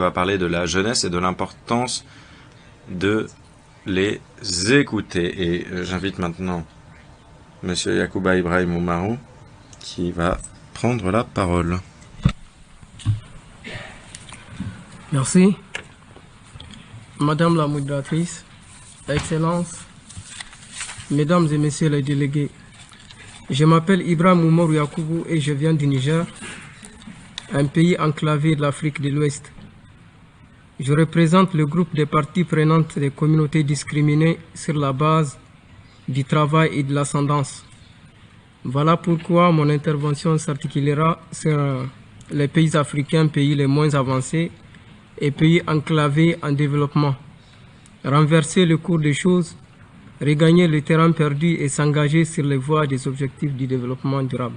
va parler de la jeunesse et de l'importance de les écouter. Et j'invite maintenant Monsieur Yacouba Ibrahim Oumarou qui va prendre la parole. Merci. Madame la modératrice, Excellences, Mesdames et Messieurs les délégués, je m'appelle Ibrahim Oumarou Yacoubou et je viens du Niger, un pays enclavé de l'Afrique de l'Ouest. Je représente le groupe des parties prenantes des communautés discriminées sur la base du travail et de l'ascendance. Voilà pourquoi mon intervention s'articulera sur les pays africains, pays les moins avancés et pays enclavés en développement. Renverser le cours des choses, regagner le terrain perdu et s'engager sur les voies des objectifs du développement durable.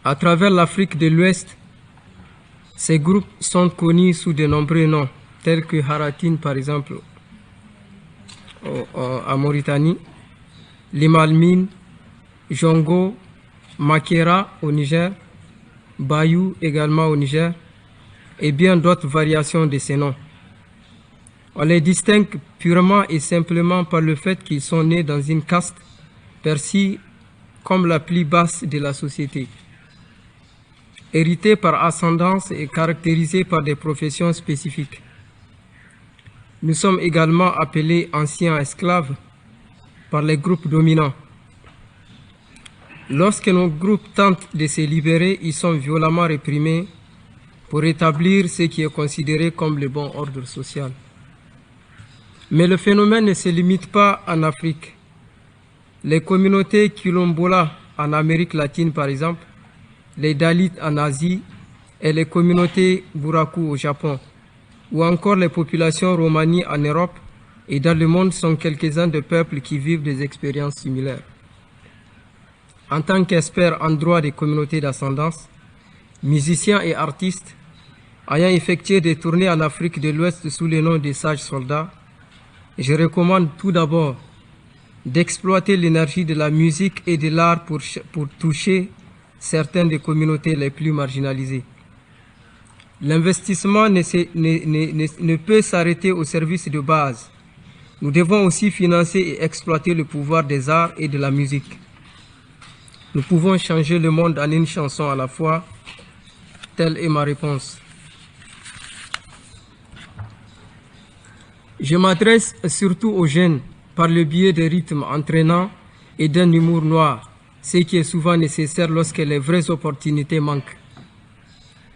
À travers l'Afrique de l'Ouest, ces groupes sont connus sous de nombreux noms, tels que Haratin par exemple en Mauritanie, Limalmine, Jongo, Makera au Niger, Bayou également au Niger, et bien d'autres variations de ces noms. On les distingue purement et simplement par le fait qu'ils sont nés dans une caste perçue comme la plus basse de la société, héritée par ascendance et caractérisée par des professions spécifiques. Nous sommes également appelés anciens esclaves par les groupes dominants. Lorsque nos groupes tentent de se libérer, ils sont violemment réprimés pour établir ce qui est considéré comme le bon ordre social. Mais le phénomène ne se limite pas en Afrique. Les communautés Quilombola en Amérique latine, par exemple, les Dalits en Asie et les communautés Buraku au Japon, ou encore les populations Romani en Europe et dans le monde sont quelques-uns des peuples qui vivent des expériences similaires. En tant qu'expert en droit des communautés d'ascendance, musicien et artiste, ayant effectué des tournées en Afrique de l'Ouest sous le nom des sages soldats, je recommande tout d'abord d'exploiter l'énergie de la musique et de l'art pour toucher certaines des communautés les plus marginalisées. L'investissement ne peut s'arrêter au service de base. Nous devons aussi financer et exploiter le pouvoir des arts et de la musique. Nous pouvons changer le monde en une chanson à la fois. Telle est ma réponse. Je m'adresse surtout aux jeunes par le biais des rythmes entraînants et d'un humour noir, ce qui est souvent nécessaire lorsque les vraies opportunités manquent.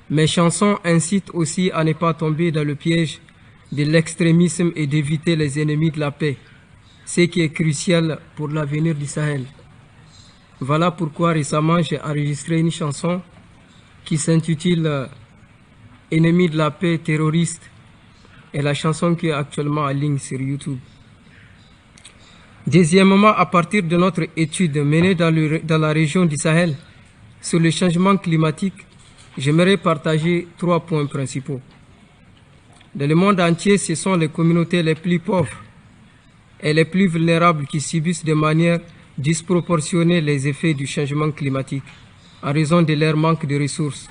Mes chansons incitent aussi à ne pas tomber dans le piège de l'extrémisme et d'éviter les ennemis de la paix, ce qui est crucial pour l'avenir du Sahel. Voilà pourquoi récemment j'ai enregistré une chanson qui s'intitule « Ennemis de la paix terroristes » et la chanson qui est actuellement en ligne sur YouTube. Deuxièmement, à partir de notre étude menée dans la région du Sahel sur le changement climatique, j'aimerais partager 3 points principaux. Dans le monde entier, ce sont les communautés les plus pauvres et les plus vulnérables qui subissent de manière disproportionnée les effets du changement climatique en raison de leur manque de ressources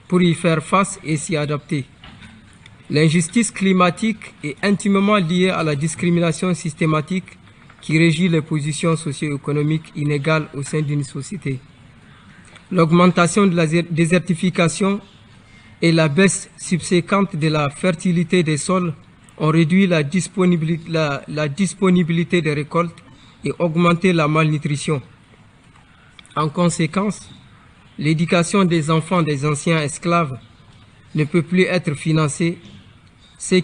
pour y faire face et s'y adapter. L'injustice climatique est intimement liée à la discrimination systématique qui régit les positions socio-économiques inégales au sein d'une société. L'augmentation de la désertification et la baisse subséquente de la fertilité des sols ont réduit la disponibilité des récoltes et augmenté la malnutrition. En conséquence, l'éducation des enfants des anciens esclaves ne peut plus être financée, ce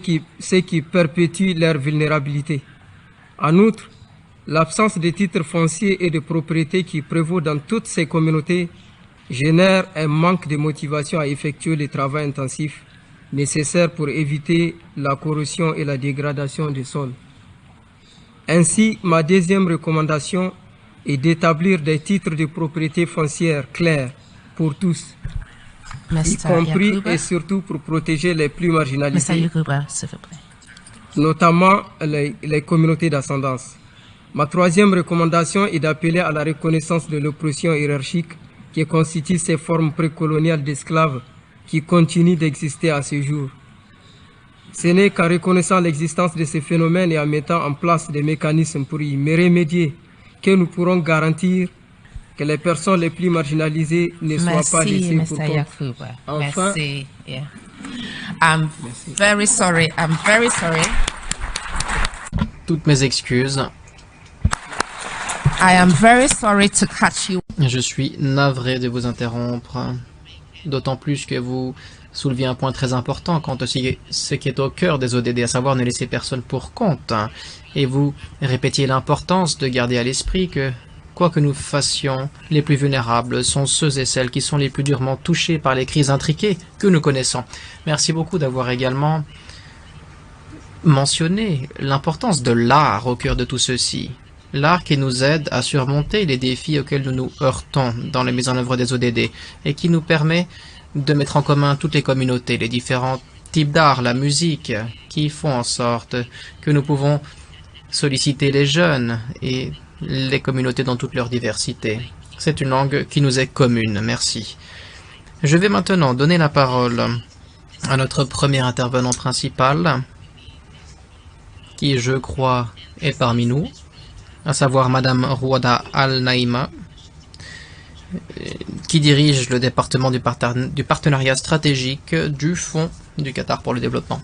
qui perpétue leur vulnérabilité. En outre, l'absence de titres fonciers et de propriété qui prévaut dans toutes ces communautés génère un manque de motivation à effectuer le travail intensif nécessaire pour éviter la corrosion et la dégradation des sols. Ainsi, ma deuxième recommandation est d'établir des titres de propriété foncière clairs pour tous, y compris et surtout pour protéger les plus marginalisés, notamment les communautés d'ascendance. Ma troisième recommandation est d'appeler à la reconnaissance de l'oppression hiérarchique qui constitue ces formes précoloniales d'esclaves qui continuent d'exister à ce jour. Ce n'est qu'en reconnaissant l'existence de ces phénomènes et en mettant en place des mécanismes pour y remédier que nous pourrons garantir que les personnes les plus marginalisées ne soient pas laissées pour compte. Yakuba. Enfin, Merci. Yeah. I'm very sorry. I'm very sorry. Toutes mes excuses. I am very sorry to catch you. Je suis navré de vous interrompre. D'autant plus que vous soulevez un point très important quant à ce qui est au cœur des ODD, à savoir ne laisser personne pour compte. Et vous répétiez l'importance de garder à l'esprit que, quoi que nous fassions, les plus vulnérables sont ceux et celles qui sont les plus durement touchés par les crises intriquées que nous connaissons. Merci beaucoup d'avoir également mentionné l'importance de l'art au cœur de tout ceci. L'art qui nous aide à surmonter les défis auxquels nous nous heurtons dans la mise en œuvre des ODD et qui nous permet de mettre en commun toutes les communautés, les différents types d'art, la musique, qui font en sorte que nous pouvons solliciter les jeunes et les communautés dans toute leur diversité. C'est une langue qui nous est commune. Merci. Je vais maintenant donner la parole à notre premier intervenant principal, qui, je crois, est parmi nous, à savoir Madame Rouada Al-Naïma, qui dirige le département du partenariat stratégique du Fonds du Qatar pour le développement.